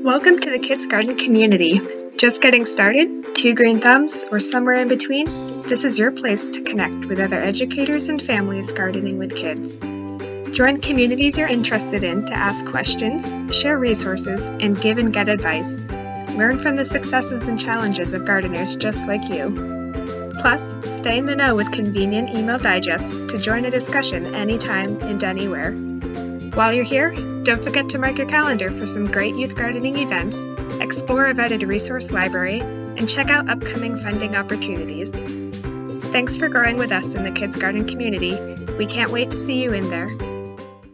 Welcome to the Kids Garden community. Just getting started, 2 green thumbs, or somewhere in between? This is your place to connect with other educators and families gardening with kids. Join communities you're interested in to ask questions, share resources, and give and get advice. Learn from the successes and challenges of gardeners just like you. Plus, stay in the know with convenient email digests to join a discussion anytime and anywhere. While you're here, don't forget to mark your calendar for some great youth gardening events, explore a vetted resource library, and check out upcoming funding opportunities. Thanks for growing with us in the Kids Garden community. We can't wait to see you in there.